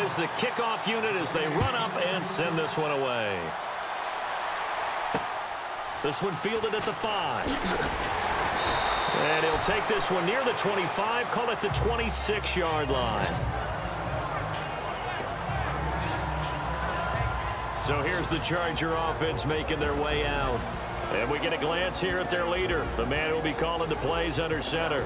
is the kickoff unit as they run up and send this one away. This one fielded at the 5. And he'll take this one near the 25, call it the 26-yard line. So here's the Charger offense making their way out. And we get a glance here at their leader, the man who will be calling the plays under center.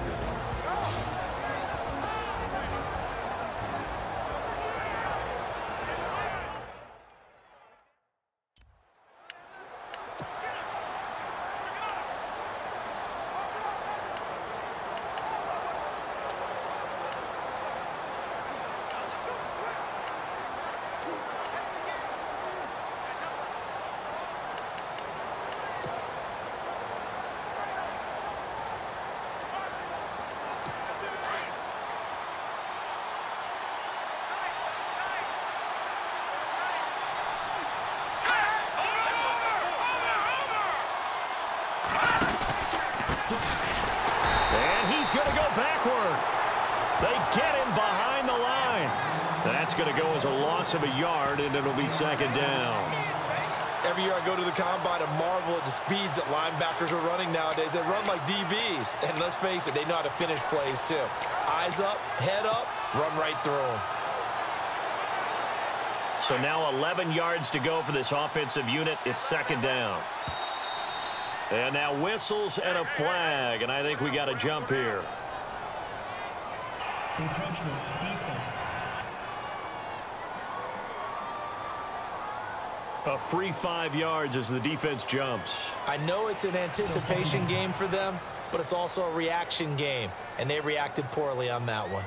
That's going to go as a loss of a yard, and it'll be second down. Every year I go to the combine and marvel at the speeds that linebackers are running nowadays. They run like DBs, and let's face it, they know how to finish plays too. Eyes up, head up, run right through them. So now 11 yards to go for this offensive unit. It's second down. And now whistles and a flag, and I think we got a jump here. Encroachment, defense. A free 5 yards as the defense jumps. I know it's an anticipation game for them, but it's also a reaction game, and they reacted poorly on that one.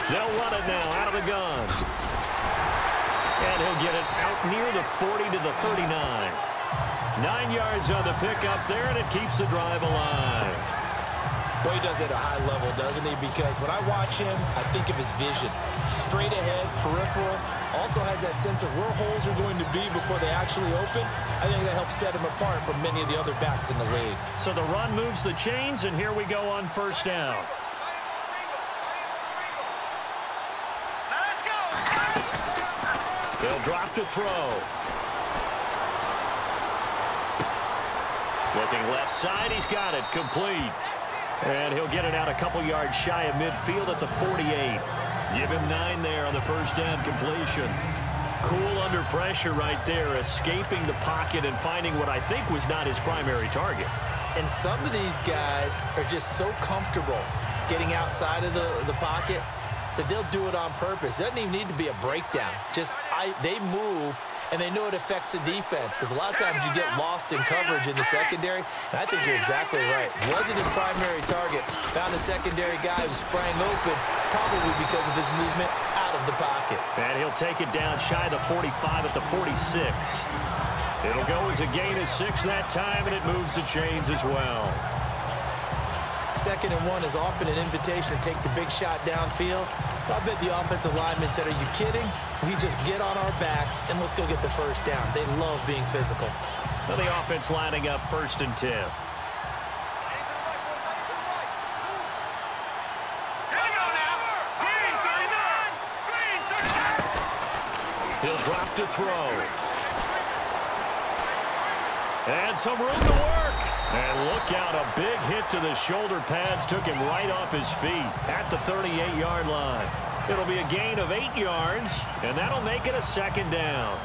They'll run it now out of the gun. And he'll get it out near the 40 to the 39. 9 yards on the pickup there, and it keeps the drive alive. Well, he does it at a high level, doesn't he? Because when I watch him, I think of his vision. Straight ahead, peripheral. Also has that sense of where holes are going to be before they actually open. I think that helps set him apart from many of the other backs in the league. So the run moves the chains, and here we go on first down. They'll drop to throw. Looking left side, he's got it, complete. And he'll get it out a couple yards shy of midfield at the 48. Give him 9 there on the first down completion. Cool under pressure right there, escaping the pocket and finding what I think was not his primary target. And some of these guys are just so comfortable getting outside of the pocket that they'll do it on purpose. It doesn't even need to be a breakdown. They move, and they know it affects the defense, because a lot of times you get lost in coverage in the secondary, and I think you're exactly right. Wasn't his primary target. Found a secondary guy who sprang open, probably because of his movement out of the pocket. And he'll take it down shy of the 45 at the 46. It'll go as a gain of 6 that time, and it moves the chains as well. 2nd and 1 is often an invitation to take the big shot downfield. I bet the offensive lineman said, are you kidding? We just get on our backs and let's go get the first down. They love being physical. Well, the offense lining up 1st and 10. He'll drop to throw. And some room to work. And look out, a big hit to the shoulder pads took him right off his feet at the 38-yard line. It'll be a gain of 8 yards, and that'll make it a second down.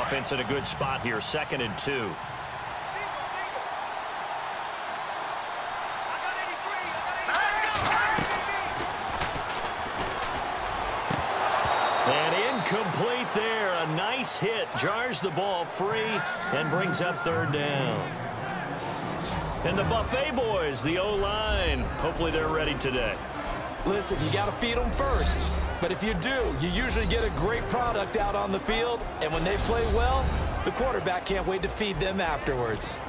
Offense in a good spot here, 2nd and 2. Complete there. A nice hit. Jars the ball free and brings up 3rd down. And the Buffet boys, the O-line, hopefully they're ready today. Listen, you got to feed them first. But if you do, you usually get a great product out on the field. And when they play well, The quarterback can't wait to feed them afterwards.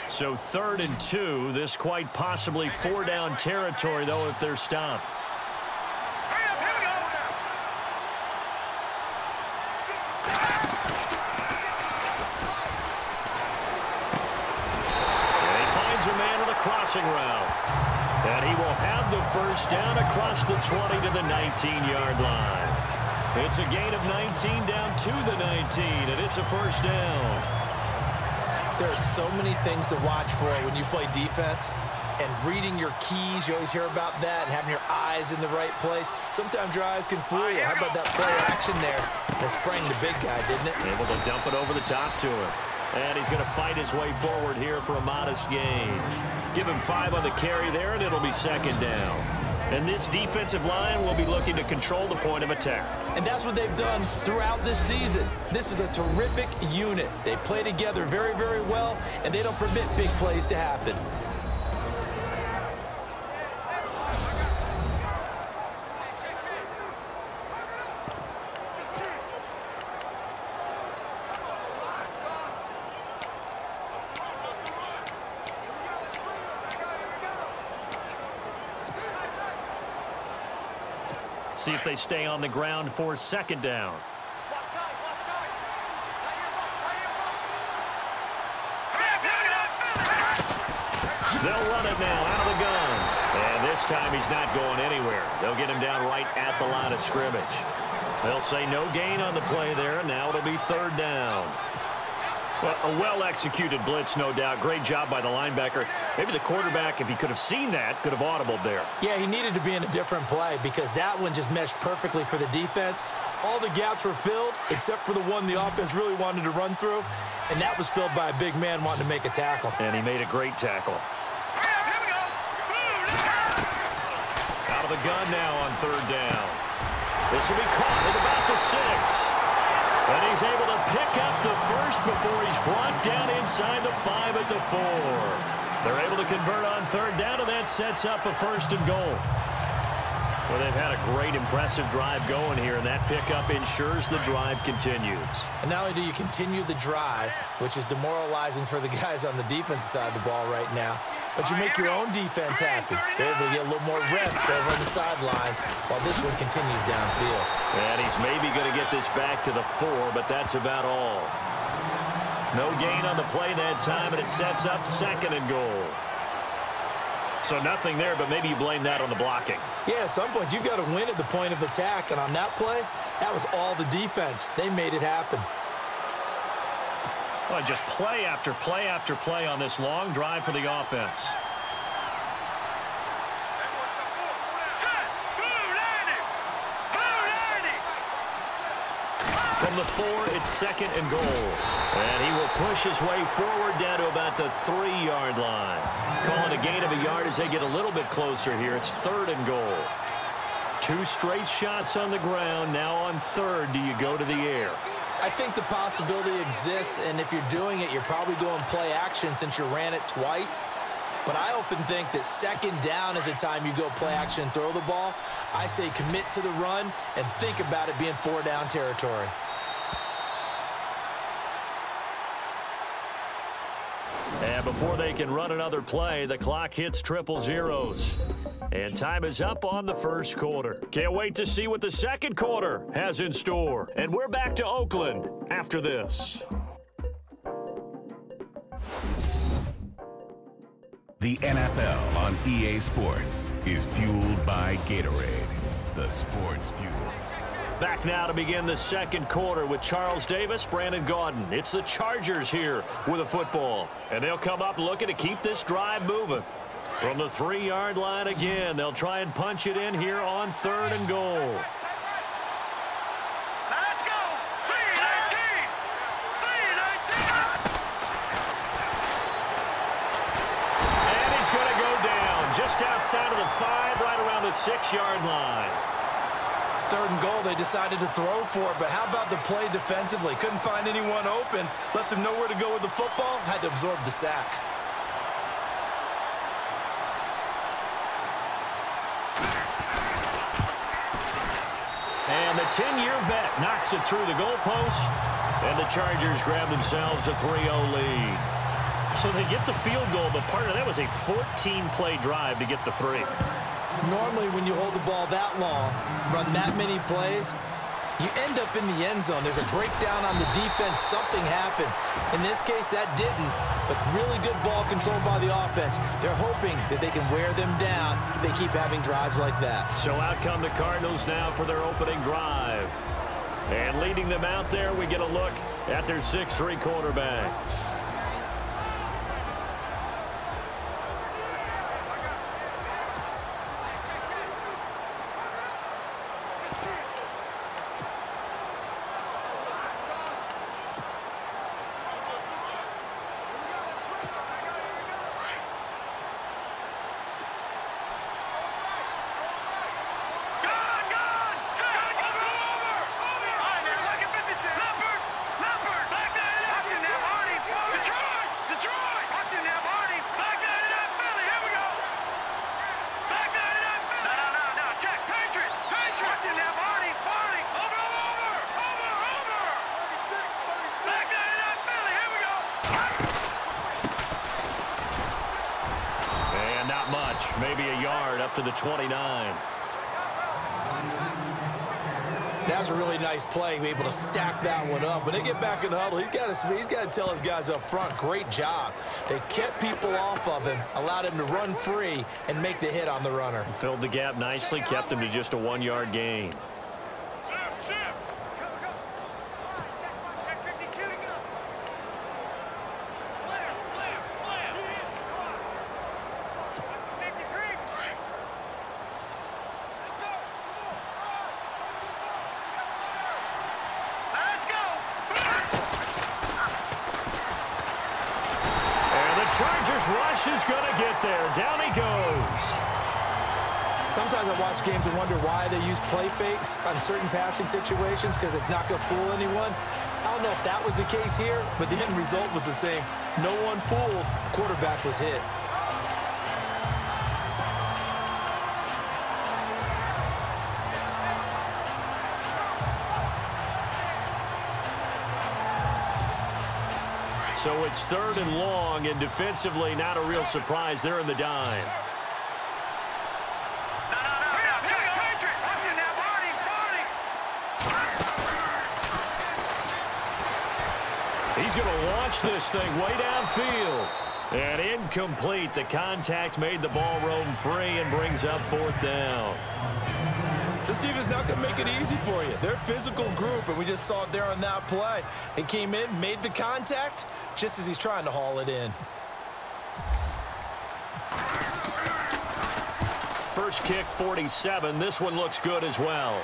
So 3rd and 2. This quite possibly 4-down territory, though, if they're stopped. And he finds a man with a crossing route. And he will have the first down across the 20 to the 19-yard line. It's a gain of 19 down to the 19, and it's a first down. There are so many things to watch for when you play defense, and reading your keys, you always hear about that, and having your eyes in the right place. Sometimes your eyes can fool you. How about that play action there? That sprang the big guy, didn't it? Able to dump it over the top to him. And he's going to fight his way forward here for a modest gain. Give him 5 on the carry there, and it'll be 2nd down. And this defensive line will be looking to control the point of attack. And that's what they've done throughout this season. This is a terrific unit. They play together very, very well, and they don't permit big plays to happen. See if they stay on the ground for 2nd down. They'll run it now out of the gun. And this time he's not going anywhere. They'll get him down right at the line of scrimmage. They'll say no gain on the play there. Now it'll be 3rd down. Well, a well-executed blitz, no doubt. Great job by the linebacker. Maybe the quarterback, if he could have seen that, could have audibled there. Yeah, he needed to be in a different play because that one just meshed perfectly for the defense. All the gaps were filled except for the one the offense really wanted to run through, and that was filled by a big man wanting to make a tackle. And he made a great tackle. Out of the gun now on 3rd down. This will be caught at about the 6. And he's able to pick up the first before he's brought down inside the 5 at the 4. They're able to convert on 3rd down, and that sets up a 1st and goal. Well, they've had a great, impressive drive going here, and that pickup ensures the drive continues. And not only do you continue the drive, which is demoralizing for the guys on the defensive side of the ball right now, but you make your own defense happy. They're able to get a little more rest over on the sidelines while this one continues downfield. And he's maybe going to get this back to the 4, but that's about all. No gain on the play that time, and it sets up 2nd and goal. So nothing there, but maybe you blame that on the blocking. Yeah, at some point, you've got to win at the point of attack, and on that play, that was all the defense. They made it happen. Well, just play after play after play on this long drive for the offense. From the 4, it's 2nd and goal. And he will push his way forward down to about the 3-yard line. Calling a gain of a yard as they get a little bit closer here. It's 3rd and goal. 2 straight shots on the ground. Now on 3rd, do you go to the air? I think the possibility exists, and if you're doing it, you're probably going play action since you ran it twice. But I often think that 2nd down is a time you go play action and throw the ball. I say commit to the run and think about it being 4-down territory. And before they can run another play, the clock hits 000. And time is up on the 1st quarter. Can't wait to see what the 2nd quarter has in store. And we're back to Oakland after this. The NFL on EA Sports is fueled by Gatorade, the sports fuel. Back now to begin the 2nd quarter with Charles Davis, Brandon Gaudin. It's the Chargers here with a football. And they'll come up looking to keep this drive moving. From the 3-yard line again, they'll try and punch it in here on 3rd and goal. Let's go! 3-19! 3-19! And he's going to go down just outside of the 5, right around the 6-yard line. 3rd and goal, they decided to throw for it. But how about the play defensively? Couldn't find anyone open. Left him nowhere to go with the football. Had to absorb the sack. And the 10-year vet knocks it through the goalpost. And the Chargers grab themselves a 3-0 lead. So they get the field goal, but part of that was a 14-play drive to get the 3. Normally, when you hold the ball that long, run that many plays, you end up in the end zone. There's a breakdown on the defense. Something happens. In this case, that didn't, but really good ball control by the offense. They're hoping that they can wear them down if they keep having drives like that. So out come the Cardinals now for their opening drive. And leading them out there, we get a look at their 6'3" quarterback. Maybe a yard up to the 29. That was a really nice play, able to stack that one up. When they get back in the huddle, he's got to tell his guys up front, great job. They kept people off of him, allowed him to run free and make the hit on the runner. Filled the gap nicely, kept him to just a 1-yard gain. Chargers rush is going to get there. Down he goes. Sometimes I watch games and wonder why they use play fakes on certain passing situations because it's not going to fool anyone. I don't know if that was the case here, but the end result was the same. No one fooled. The quarterback was hit. So it's 3rd and long, and defensively, not a real surprise. They're in the dime. He's going to launch this thing way downfield. And incomplete. The contact made the ball roam free and brings up 4th down. This team is not going to make it easy for you. They're a physical group, and we just saw it there on that play. It came in, made the contact, just as he's trying to haul it in. First kick, 47. This one looks good as well.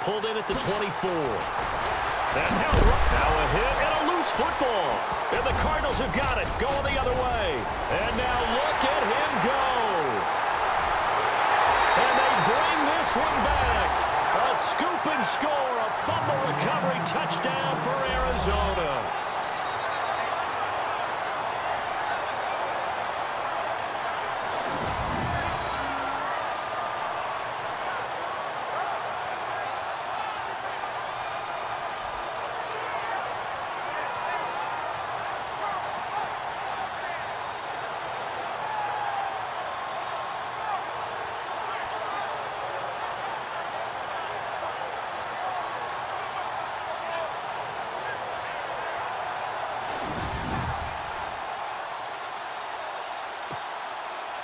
Pulled in at the 24. And now a hit and a loose football. And the Cardinals have got it, going the other way. And now look at him go. And they bring this one back. A scoop and score, a fumble recovery touchdown for Arizona.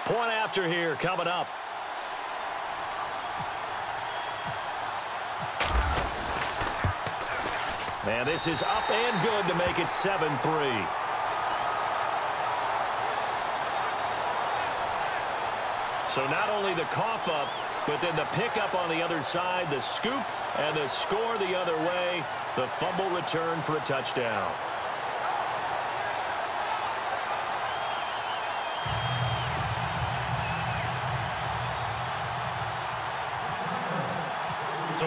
Point after here coming up. And this is up and good to make it 7-3. So not only the cough up, but then the pickup on the other side, the scoop, and the score the other way. The fumble return for a touchdown.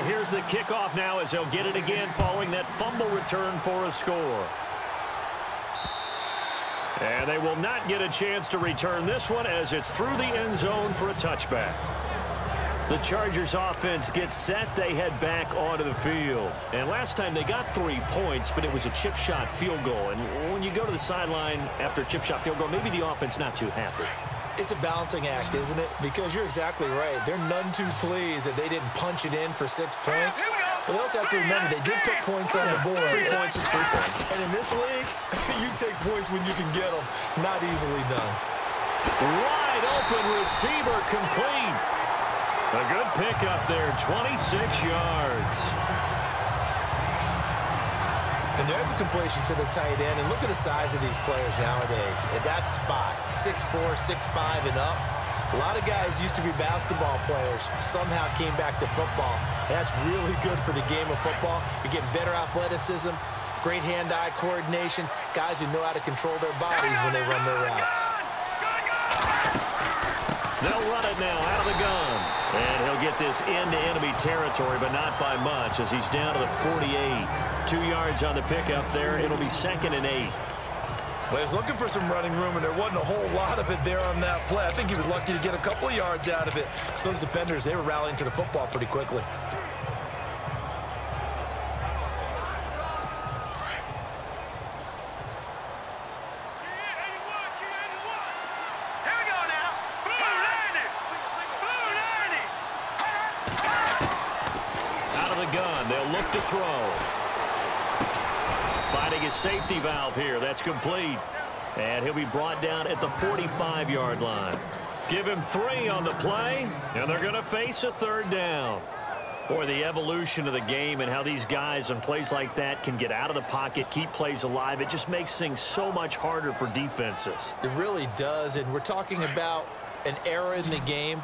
And here's the kickoff now as he'll get it again following that fumble return for a score. And they will not get a chance to return this one as it's through the end zone for a touchback. The Chargers offense gets set. They head back onto the field. And last time they got 3 points, but it was a chip shot field goal. And when you go to the sideline after a chip shot field goal, maybe the offense not too happy. It's a balancing act, isn't it? Because you're exactly right. They're none too pleased that they didn't punch it in for 6 points. But they also have to remember they did put points on the board. 3 points is 3 points. And in this league, you take points when you can get them. Not easily done. Wide open receiver complete. A good pickup there, 26 yards. And there's a completion to the tight end. And look at the size of these players nowadays. At that spot, 6'4", 6'5", and up. A lot of guys used to be basketball players, somehow came back to football. And that's really good for the game of football. You're getting better athleticism, great hand-eye coordination, guys who know how to control their bodies when they run their routes. They'll run it now out of the gun. And he'll get this into enemy territory, but not by much as he's down to the 48. 2 yards on the pickup there. It'll be 2nd and 8. Well, he was looking for some running room, and there wasn't a whole lot of it there on that play. I think he was lucky to get a couple of yards out of it. So those defenders, they were rallying to the football pretty quickly. They'll look to throw. Finding his safety valve here. That's complete. And he'll be brought down at the 45-yard line. Give him 3 on the play, and they're going to face a 3rd down. Boy, the evolution of the game and how these guys on plays like that can get out of the pocket, keep plays alive, it just makes things so much harder for defenses. It really does, and we're talking about an era in the game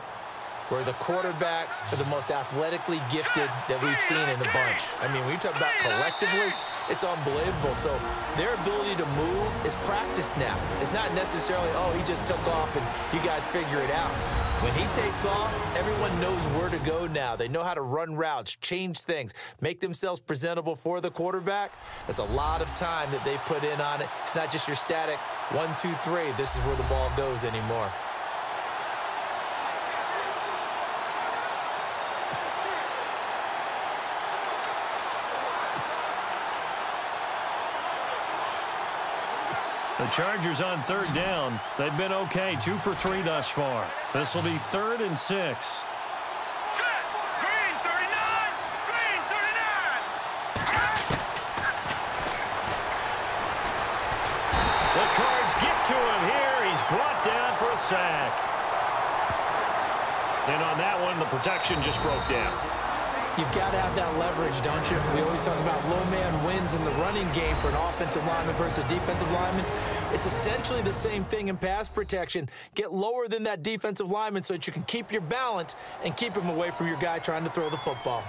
where the quarterbacks are the most athletically gifted that we've seen in the bunch. I mean, when you talk about collectively, it's unbelievable. So their ability to move is practiced now. It's not necessarily, oh, he just took off and you guys figure it out. When he takes off, everyone knows where to go now. They know how to run routes, change things, make themselves presentable for the quarterback. That's a lot of time that they put in on it. It's not just your static 1, 2, 3. This is where the ball goes anymore. The Chargers on 3rd down. They've been okay, 2 for 3 thus far. This will be 3rd and 6. Set. Green 39. Green 39. The Cards get to him here. He's brought down for a sack. And on that one, the protection just broke down. You've got to have that leverage, don't you? We always talk about low man wins in the running game for an offensive lineman versus a defensive lineman. It's essentially the same thing in pass protection. Get lower than that defensive lineman so that you can keep your balance and keep him away from your guy trying to throw the football.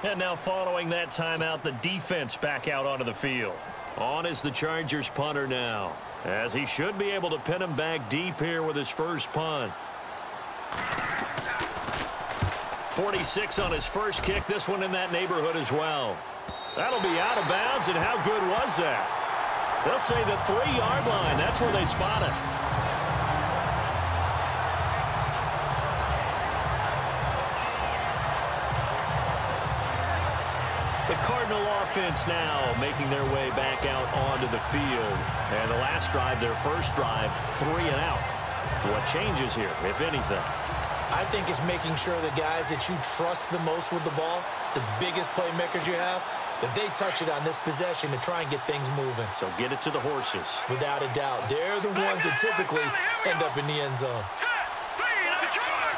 And now following that timeout, the defense back out onto the field. On is the Chargers punter now, as he should be able to pin him back deep here with his first punt. 46 on his first kick. This one in that neighborhood as well. That'll be out of bounds, and how good was that? They'll say the 3-yard line. That's where they spot it. The Cardinal offense now making their way back out onto the field. And the last drive, their first drive, 3 and out. What changes here, if anything? I think it's making sure the guys that you trust the most with the ball, the biggest playmakers you have, that they touch it on this possession to try and get things moving. So get it to the horses. Without a doubt. They're the ones that typically end up in the end zone. Detroit!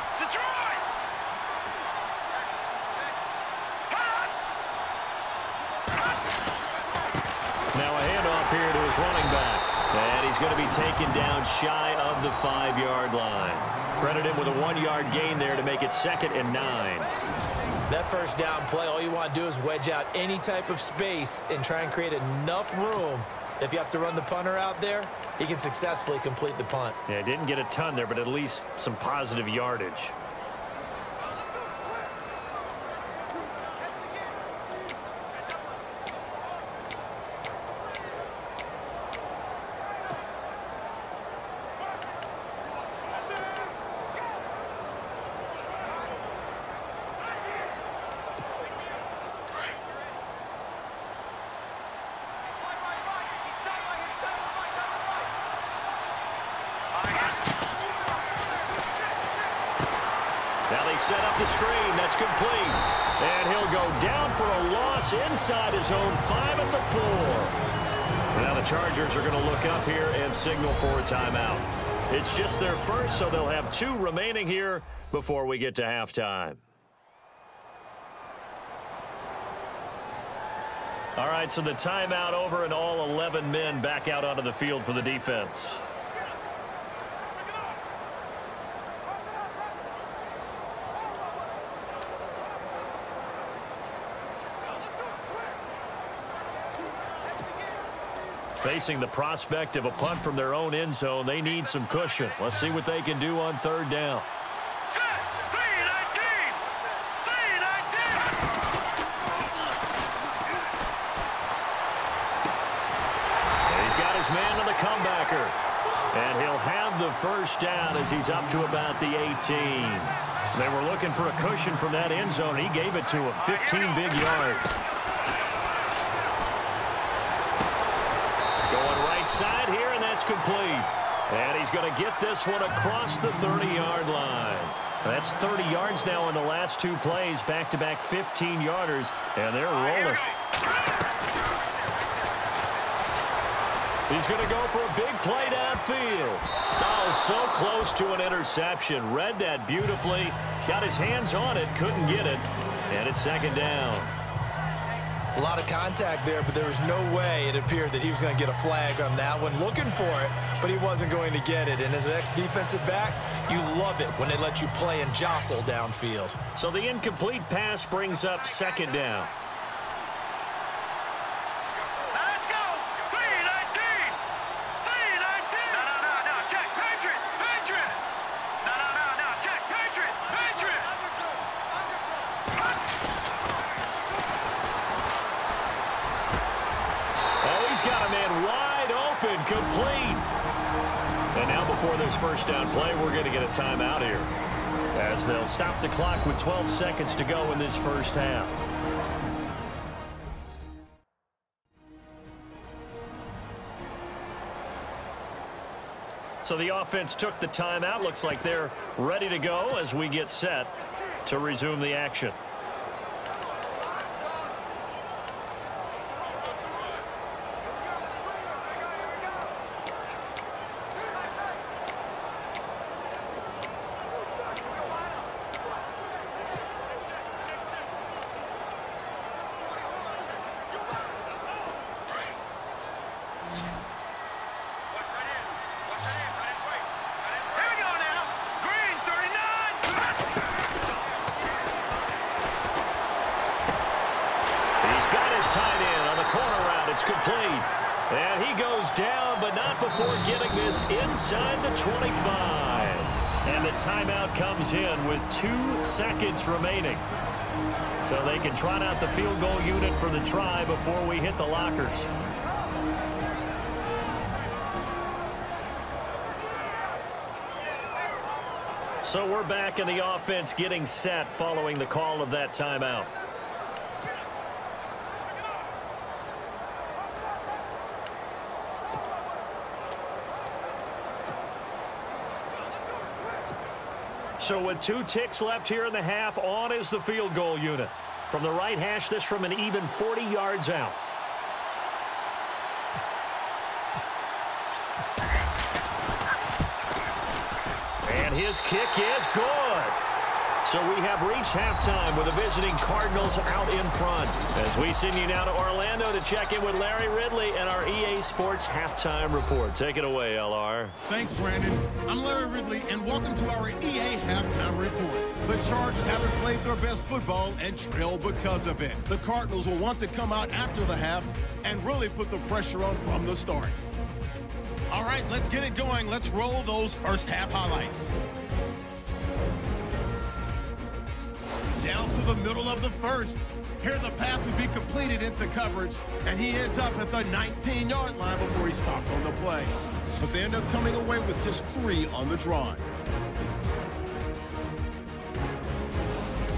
Now a handoff here to his running back. And he's going to be taken down shy of the 5-yard line. Credit him with a 1-yard gain there to make it 2nd and 9. That first down play, all you want to do is wedge out any type of space and try and create enough room. If you have to run the punter out there, he can successfully complete the punt. Yeah, didn't get a ton there, but at least some positive yardage. set up the screen. That's complete. And he'll go down for a loss inside his own 5 at the 4. Now the Chargers are going to look up here and signal for a timeout. It's just their first, so they'll have 2 remaining here before we get to halftime. All right, so the timeout over and all 11 men back out onto the field for the defense. Facing the prospect of a punt from their own end zone, they need some cushion. Let's see what they can do on 3rd down. He's got his man to the comebacker. And he'll have the first down as he's up to about the 18. They were looking for a cushion from that end zone. He gave it to him. 15 big yards. Side here, and that's complete. And he's going to get this one across the 30-yard line. That's 30 yards now in the last 2 plays, back-to-back 15-yarders, and they're rolling. He's going to go for a big play downfield. Oh, so close to an interception. Read that beautifully. Got his hands on it, couldn't get it, and it's 2nd down. A lot of contact there, but there was no way it appeared that he was going to get a flag on that one. Looking for it, but he wasn't going to get it. And as an ex-defensive back, you love it when they let you play and jostle downfield. So the incomplete pass brings up 2nd down. Let's go. 3-19. 3-19. No. Check. Patriot. No. Check. Patriot. Got a man wide open, complete. And now before this first down play, we're going to get a timeout here, as they'll stop the clock with 12 seconds to go in this first half. So the offense took the timeout. Looks like they're ready to go as we get set to resume the action. And he goes down, but not before getting this inside the 25. And the timeout comes in with 2 seconds remaining. So they can trot out the field goal unit for the try before we hit the lockers. So we're back in the offense getting set following the call of that timeout. So with 2 ticks left here in the half, on is the field goal unit. From the right hash, this from an even 40 yards out. And his kick is good. So we have reached halftime with the visiting Cardinals out in front. As we send you now to Orlando to check in with Larry Ridley and our EA Sports Halftime Report. Take it away, LR. Thanks, Brandon. I'm Larry Ridley, and welcome to our EA Halftime Report. The Chargers haven't played their best football and trail because of it. The Cardinals will want to come out after the half and really put the pressure on from the start. All right, let's get it going. Let's roll those first half highlights. Down to the middle of the first. Here the pass would be completed into coverage, and he ends up at the 19-yard line before he stopped on the play. But they end up coming away with just 3 on the drive.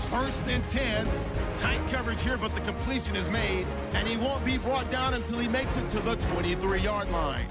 1st and 10. Tight coverage here, but the completion is made, and he won't be brought down until he makes it to the 23-yard line.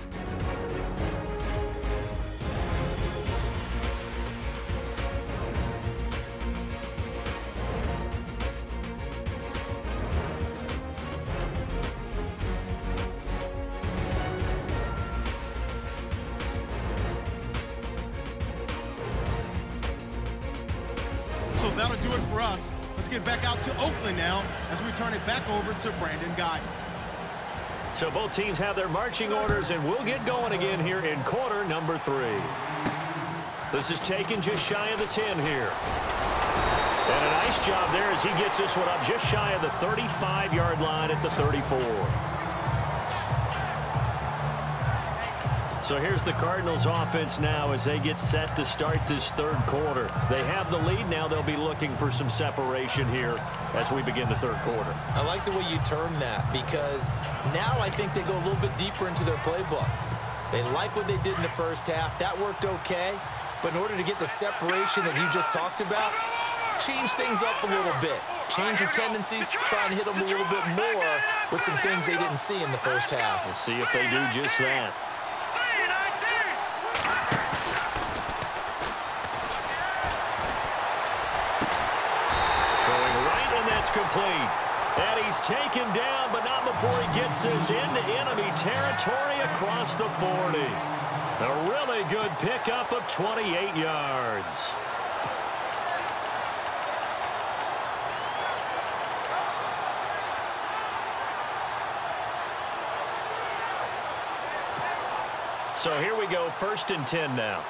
that'll do it for us. Let's get back out to Oakland now as we turn it back over to Brandon Guy. So both teams have their marching orders, and we'll get going again here in quarter number 3. This is taken just shy of the 10 here. And a nice job there as he gets this one up just shy of the 35-yard line at the 34. So here's the Cardinals offense now as they get set to start this third quarter. They have the lead now. They'll be looking for some separation here as we begin the third quarter. I like the way you term that because now I think they go a little bit deeper into their playbook. They like what they did in the first half. That worked okay. But in order to get the separation that you just talked about, change things up a little bit. Change your tendencies, try and hit them a little bit more with some things they didn't see in the first half. We'll see if they do just that. Complete. And he's taken down, but not before he gets this into enemy territory across the 40. A really good pickup of 28 yards. So here we go, 1st and 10 now.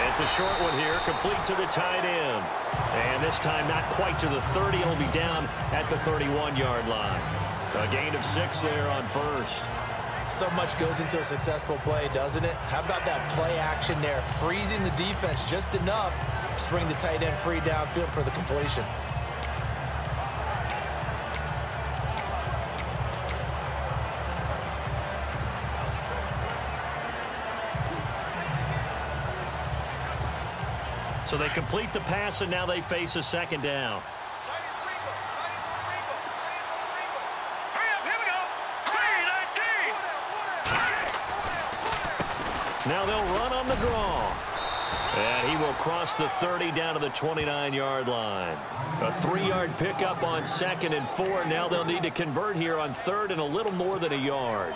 It's a short one here, complete to the tight end. And this time not quite to the 30. It'll be down at the 31-yard line. A gain of 6 there on first. So much goes into a successful play, doesn't it? How about that play action there? Freezing the defense just enough to bring the tight end free downfield for the completion. So they complete the pass, and now they face a second down. Now they'll run on the draw. And he will cross the 30 down to the 29-yard line. A 3-yard pickup on 2nd and 4. Now they'll need to convert here on 3rd and a little more than a yard.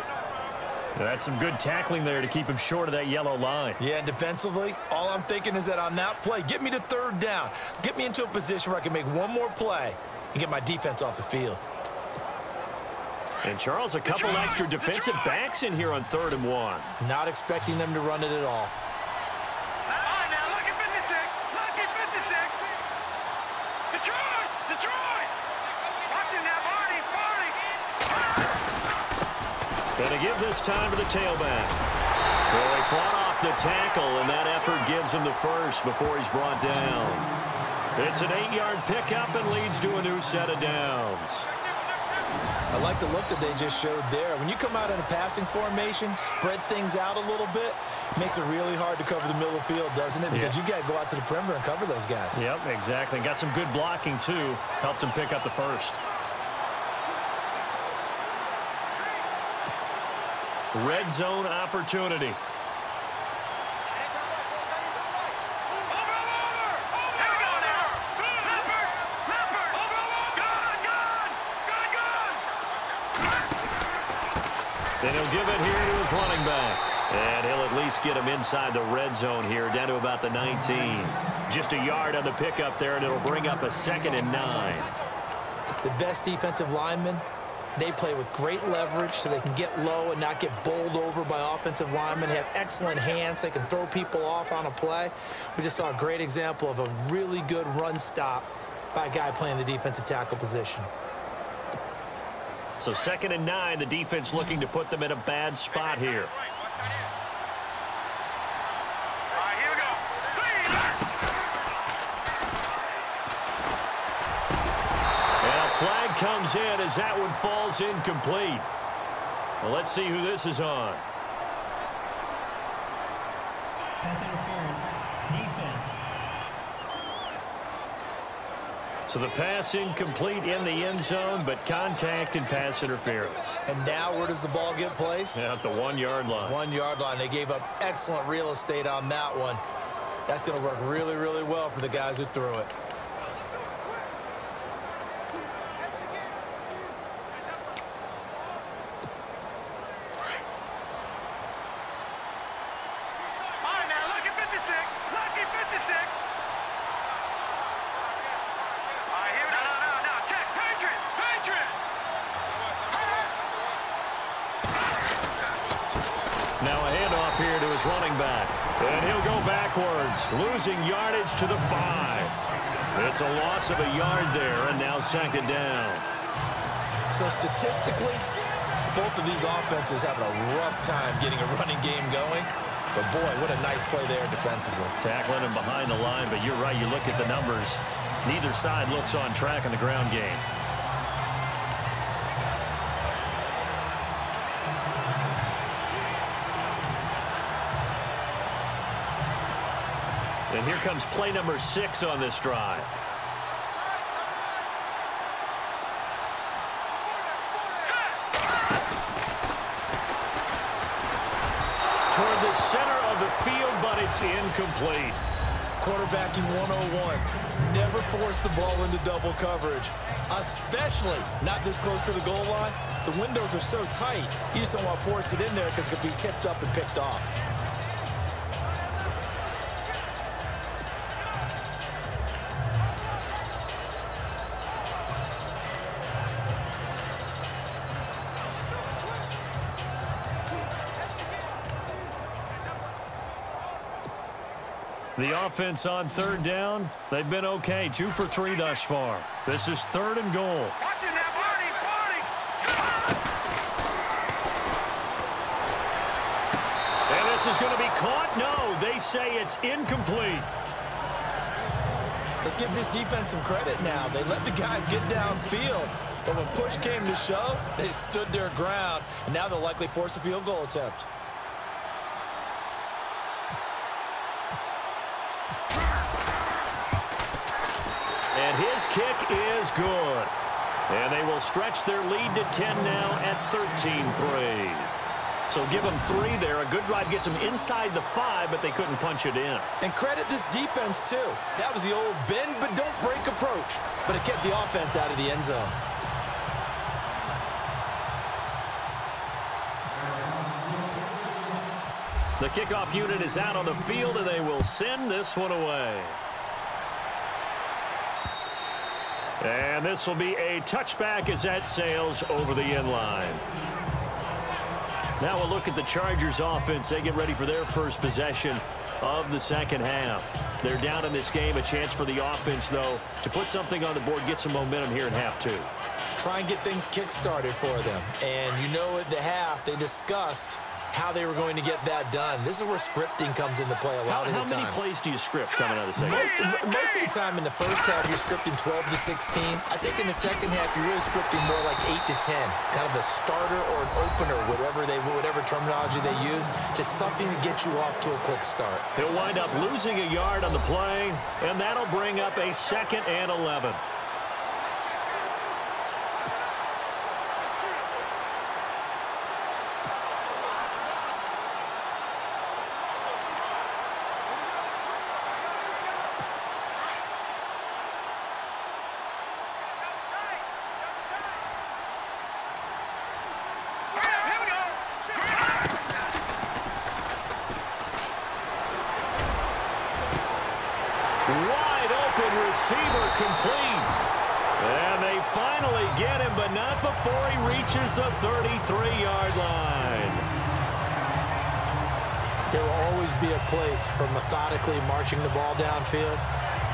That's some good tackling there to keep him short of that yellow line. Yeah, and defensively, all I'm thinking is that on that play, get me to 3rd down. Get me into a position where I can make one more play and get my defense off the field. And, Charles, a couple extra defensive backs in here on 3rd and 1. Not expecting them to run it at all. Now, lucky 56. Lucky 56. Detroit! Detroit! Watching now, Barney. Going to give this time to the tailback. So he fought off the tackle, and that effort gives him the first before he's brought down. It's an 8-yard pickup and leads to a new set of downs. I like the look that they just showed there. When you come out in a passing formation, spread things out a little bit, makes it really hard to cover the middle of the field, doesn't it? Because you got to go out to the perimeter and cover those guys. Yep, exactly. Got some good blocking, too. Helped him pick up the first. Red zone opportunity. And he'll give it here to his running back. And he'll at least get him inside the red zone here, down to about the 19. Just a yard on the pickup there, and it'll bring up a 2nd and 9. The best defensive linemen, they play with great leverage so they can get low and not get bowled over by offensive linemen. They have excellent hands. They can throw people off on a play. We just saw a great example of a really good run stop by a guy playing the defensive tackle position. So 2nd and 9, the defense looking to put them in a bad spot here. Flag comes in as that one falls incomplete. Well, let's see who this is on. Pass interference. Defense. So the pass incomplete in the end zone, but contact and pass interference. And now where does the ball get placed? At the 1-yard line. 1-yard line. They gave up excellent real estate on that one. That's going to work really, really well for the guys who threw it. Now a handoff here to his running back. And he'll go backwards, losing yardage to the 5. It's a loss of a yard there, and now second down. So statistically, both of these offenses having a rough time getting a running game going. But boy, what a nice play there defensively. Tackling him behind the line, but you're right, you look at the numbers. Neither side looks on track in the ground game. And here comes play number 6 on this drive. Toward the center of the field, but it's incomplete. Quarterbacking 101. Never force the ball into double coverage, especially not this close to the goal line. The windows are so tight, you just don't want to force it in there because it could be tipped up and picked off. The offense on third down, they've been okay. 2 for 3 thus far. This is 3rd and goal. Watching that body. And this is going to be caught. No, they say it's incomplete. Let's give this defense some credit now. They let the guys get downfield, but when push came to shove, they stood their ground, and now they'll likely force a field goal attempt. And his kick is good. And they will stretch their lead to 10 now at 13-3. So give them 3 there. A good drive gets them inside the 5, but they couldn't punch it in. And credit this defense, too. That was the old bend but don't break approach, but it kept the offense out of the end zone. The kickoff unit is out on the field, and they will send this one away. And this will be a touchback as that sails over the end line. Now we'll look at the Chargers offense. They get ready for their first possession of the second half. They're down in this game. A chance for the offense, though, to put something on the board, get some momentum here in half 2. Try and get things kick-started for them. And you know at the half, they discussed how they were going to get that done. This is where scripting comes into play a lot of the time. How many plays do you script coming out of the second half? Most of the time in the first half, you're scripting 12 to 16. I think in the second half, you're really scripting more like 8 to 10. Kind of a starter or an opener, whatever terminology they use, just something to get you off to a quick start. He'll wind up losing a yard on the play, and that'll bring up a 2nd and 11. Wide open receiver complete. And they finally get him, but not before he reaches the 33-yard line. There will always be a place for methodically marching the ball downfield.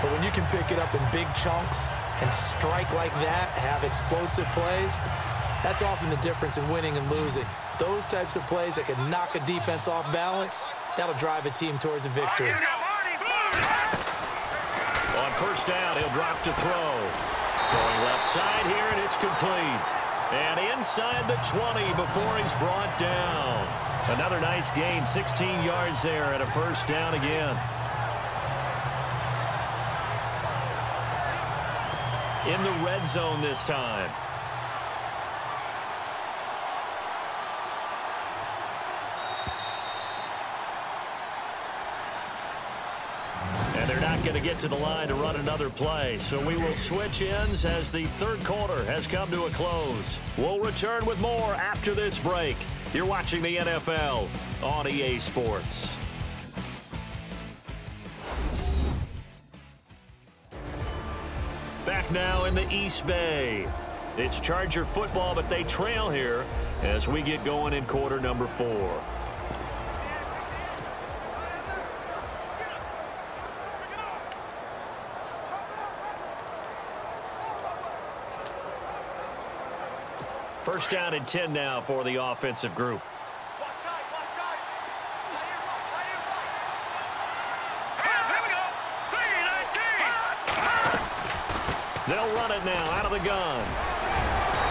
But when you can pick it up in big chunks and strike like that, have explosive plays, that's often the difference in winning and losing. Those types of plays that can knock a defense off balance, that'll drive a team towards a victory. On first down, he'll drop to throw. Throwing left side here, and it's complete. And inside the 20 before he's brought down. Another nice gain, 16 yards there, and a first down again. In the red zone this time. they're not going to get to the line to run another play. So we will switch ends as the third quarter has come to a close. We'll return with more after this break. You're watching the NFL on EA Sports. Back now in the East Bay. It's Charger football, but they trail here as we get going in quarter number 4. First down and 10 now for the offensive group. They'll run it now out of the gun.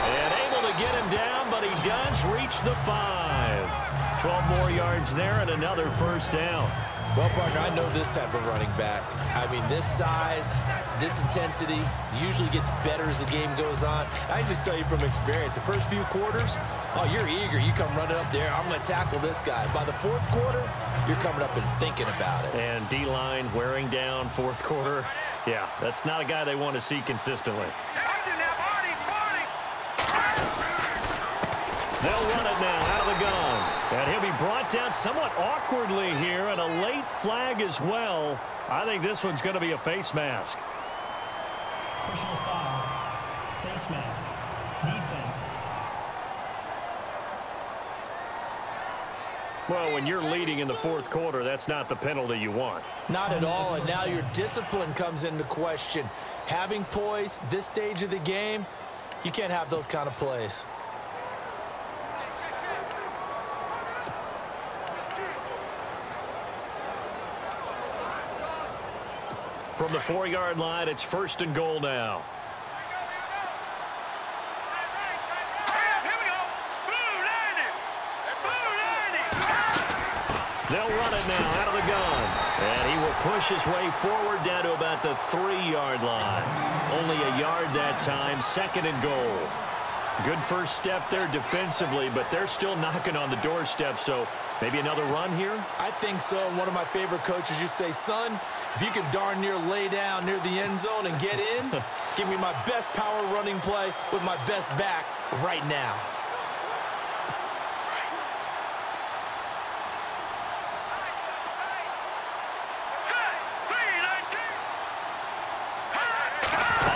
And able to get him down, but he does reach the 5. 12 more yards there and another first down. Well, partner, I know this type of running back. I mean, this size, this intensity usually gets better as the game goes on. I can just tell you from experience, the first few quarters, oh, you're eager. You come running up there, I'm going to tackle this guy. By the fourth quarter, you're coming up and thinking about it. And D-line wearing down fourth quarter. Yeah, that's not a guy they want to see consistently. They'll run it now out of the gun. And he'll be brought down somewhat awkwardly here, and a late flag as well. I think this one's going to be a face mask. Personal foul. Face mask. Defense. Well, when you're leading in the fourth quarter, that's not the penalty you want. Not at all, and now your discipline comes into question. Having poise this stage of the game, you can't have those kind of plays. From the 4-yard line, it's first and goal now. They'll run it now out of the gun. And he will push his way forward down to about the 3-yard line. Only a yard that time, second and goal. Good first step there defensively, but they're still knocking on the doorstep, so maybe another run here? I think so. One of my favorite coaches, you say, son, if you can darn near lay down near the end zone and get in, give me my best power running play with my best back right now.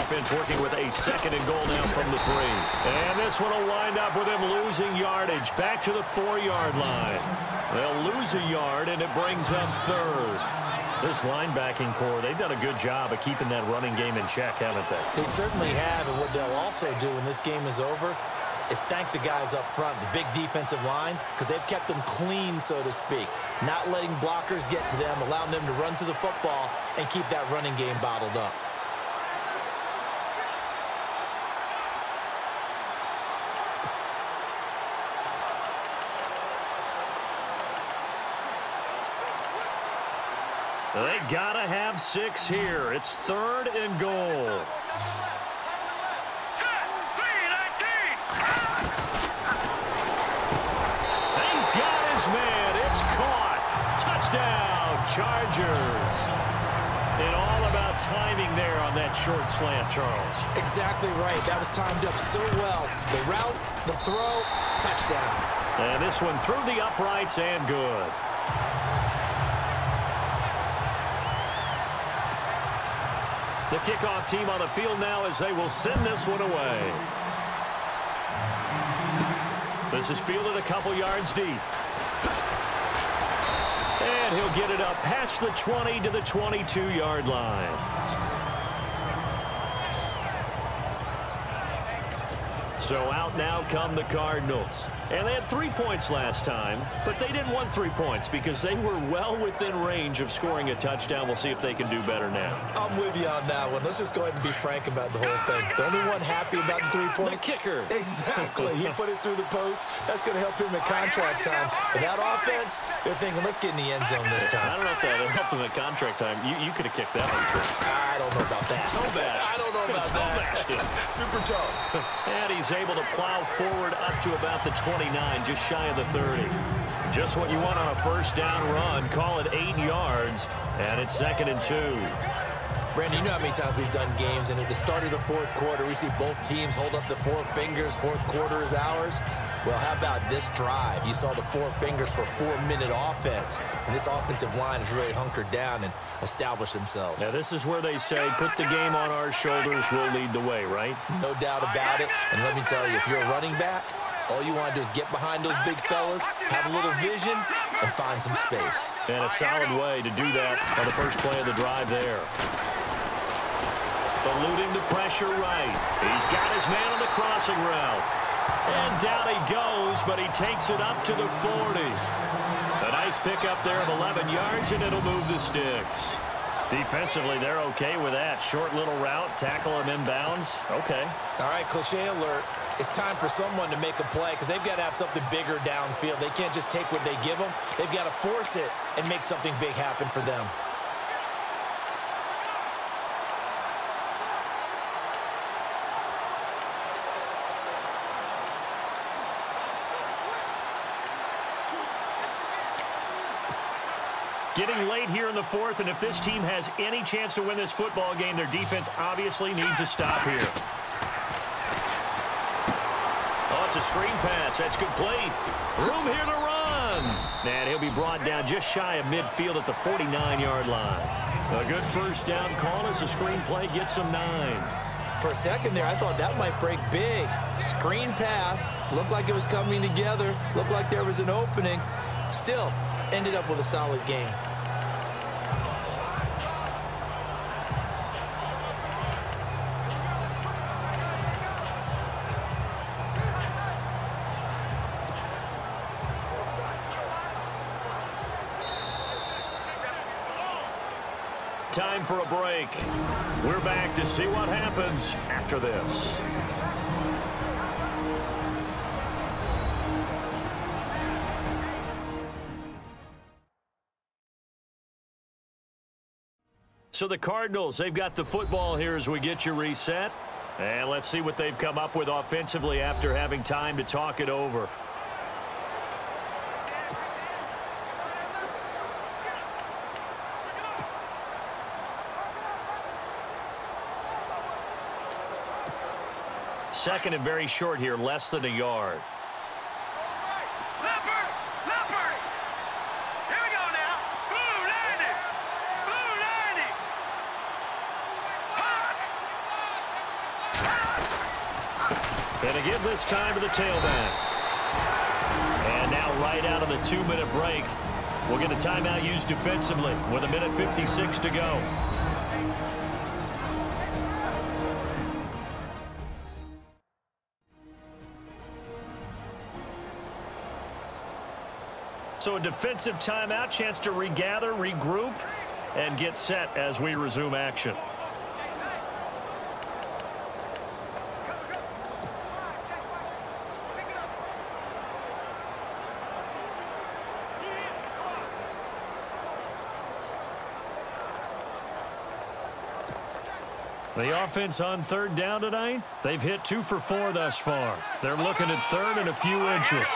Offense working with a second and goal now from the 3. And this one will wind up with him losing yardage back to the 4-yard line. They'll lose a yard, and it brings up third. This linebacking core, they've done a good job of keeping that running game in check, haven't they? They certainly have, and what they'll also do when this game is over is thank the guys up front, the big defensive line, because they've kept them clean, so to speak. Not letting blockers get to them, allowing them to run to the football and keep that running game bottled up. They gotta have 6 here. It's third and goal. He's got his man. It's caught. Touchdown, Chargers. And all about timing there on that short slant, Charles. Exactly right. That was timed up so well. The route, the throw, touchdown. And this one through the uprights and good. The kickoff team on the field now as they will send this one away. This is fielded a couple yards deep. And he'll get it up past the 20 to the 22-yard line. So out now come the Cardinals. And they had 3 points last time, but they didn't want 3 points because they were well within range of scoring a touchdown. We'll see if they can do better now. I'm with you on that one. Let's just go ahead and be frank about the whole thing. The only one happy about the 3-point? The kicker. Exactly. He put it through the post. That's going to help him at contract time. But that offense, they're thinking, let's get in the end zone this time. I don't know if that helped him at contract time. You could have kicked that one through. I don't know about that. Toe bash. I don't know about that. Super toe. And he's able to plow forward up to about the 29, just shy of the 30. Just what you want on a first down run. Call it 8 yards, and it's 2nd and 2. Brandon, you know how many times we've done games, and at the start of the fourth quarter, we see both teams hold up the 4 fingers, fourth quarter is ours. Well, how about this drive? You saw the 4 fingers for 4-minute offense, and this offensive line has really hunkered down and established themselves. Now, this is where they say, put the game on our shoulders, we'll lead the way, right? No doubt about it, and let me tell you, if you're a running back, all you want to do is get behind those big fellas, have a little vision, and find some space. And a solid way to do that on the first play of the drive there. Eluding the pressure right. He's got his man on the crossing route. And down he goes, but he takes it up to the 40. A nice pickup there of 11 yards, and it'll move the sticks. Defensively, they're okay with that. Short little route, tackle him inbounds. Okay. All right, cliche alert. It's time for someone to make a play because they've got to have something bigger downfield. They can't just take what they give them. They've got to force it and make something big happen for them. Getting late here in the fourth, and if this team has any chance to win this football game, their defense obviously needs a stop here. Oh, it's a screen pass. That's complete. Room here to run. And he'll be brought down just shy of midfield at the 49-yard line. A good first down call as the screen play gets him 9. For a second there, I thought that might break big. Screen pass. Looked like it was coming together. Looked like there was an opening. Still, ended up with a solid game. Time for a break. We're back to see what happens after this. So the Cardinals, they've got the football here as we get you reset. And let's see what they've come up with offensively after having time to talk it over. Second and very short here, less than a yard. Gonna give this time to the tailback. And now right out of the 2-minute break, we'll get a timeout used defensively with 1:56 to go. So a defensive timeout, chance to regather, regroup, and get set as we resume action. The offense on third down tonight, they've hit 2 for 4 thus far. They're looking at third and a few inches.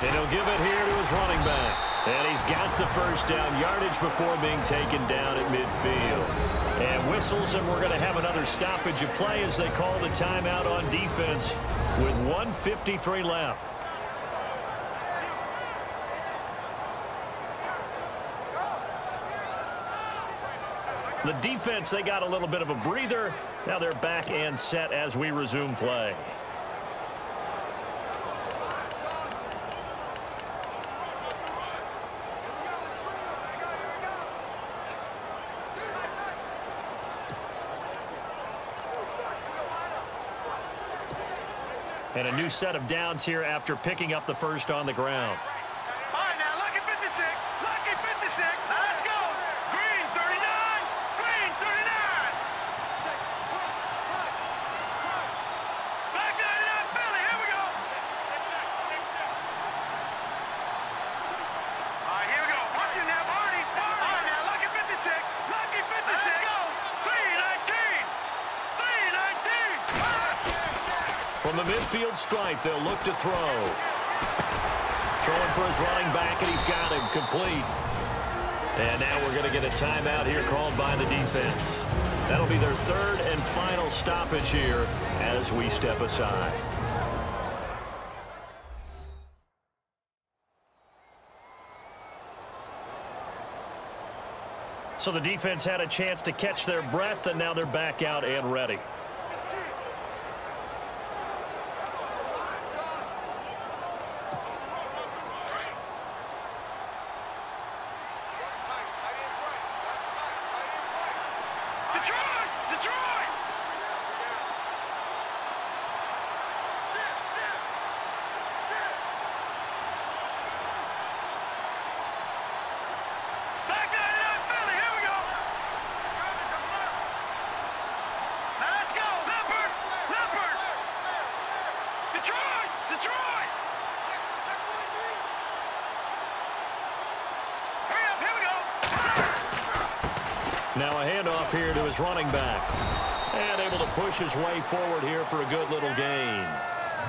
And he'll give it here to his running back. And he's got the first down yardage before being taken down at midfield. And whistles, and we're going to have another stoppage of play as they call the timeout on defense with 1:53 left. The defense, they got a little bit of a breather. Now they're back and set as we resume play. And a new set of downs here after picking up the first on the ground. All right, now, lucky 56. Lucky 56. Let's go. Green 39. Green 39. Black 99 Philly. Here we go. All right, here we go. Watch it now, Barney. All right, now, lucky 56. From the midfield stripe, they'll look to throw. Throwing for his running back, and he's got him complete. And now we're going to get a timeout here called by the defense. That'll be their third and final stoppage here as we step aside. So the defense had a chance to catch their breath, and now they're back out and ready. Now a handoff here to his running back. And able to push his way forward here for a good little gain.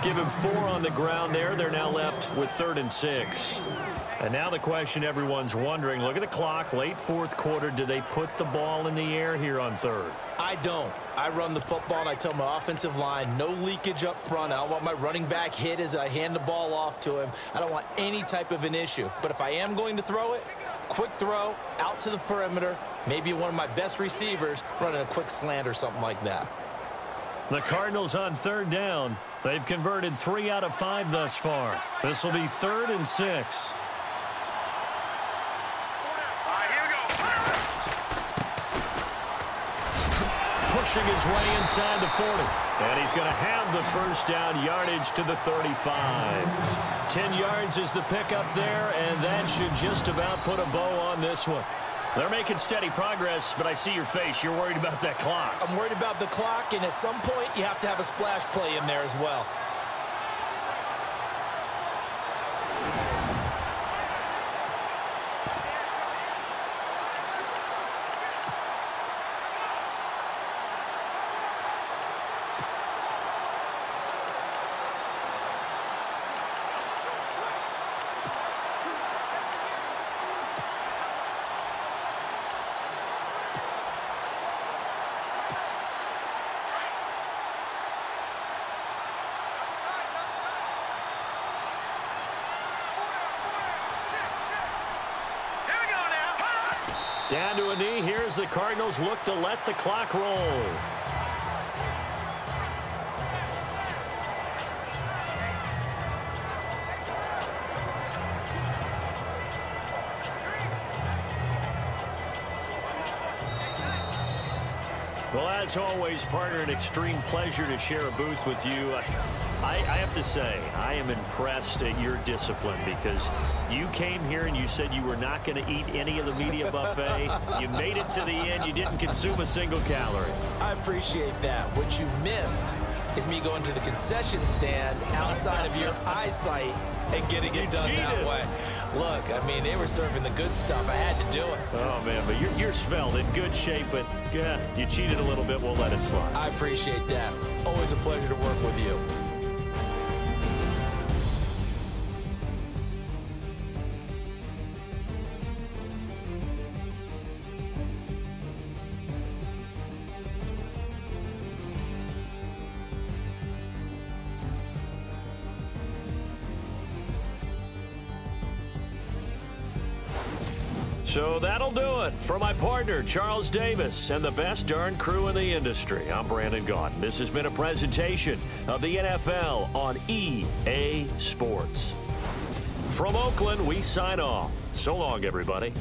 Give him 4 on the ground there. They're now left with 3rd and 6. And now the question everyone's wondering, look at the clock, late fourth quarter. Do they put the ball in the air here on 3rd? I don't. I run the football, and I tell my offensive line, no leakage up front. I don't want my running back hit as I hand the ball off to him. I don't want any type of an issue. But if I am going to throw it, quick throw, out to the perimeter, maybe one of my best receivers running a quick slant or something like that. The Cardinals on 3rd down. They've converted 3 out of 5 thus far. This will be 3rd and 6. Pushing his way inside the 40. And he's going to have the first down, yardage to the 35. 10 yards is the pickup there, and that should just about put a bow on this one. They're making steady progress, but I see your face. You're worried about that clock. I'm worried about the clock, and at some point, you have to have a splash play in there as well. Down to a knee. Here's the Cardinals look to let the clock roll. Well, as always, partner, an extreme pleasure to share a booth with you. I have to say, I am impressed at your discipline because you came here and you said you were not going to eat any of the media buffet. You made it to the end. You didn't consume a single calorie. I appreciate that. What you missed is me going to the concession stand outside of your eyesight and getting it done that way. Look, I mean, they were serving the good stuff. I had to do it. Oh, man, but you're svelte, in good shape, but yeah, you cheated a little bit. We'll let it slide. I appreciate that. Always a pleasure to work with you. So that'll do it. For my partner, Charles Davis, and the best darn crew in the industry, I'm Brandon Gaudin. This has been a presentation of the NFL on EA Sports. From Oakland, we sign off. So long, everybody.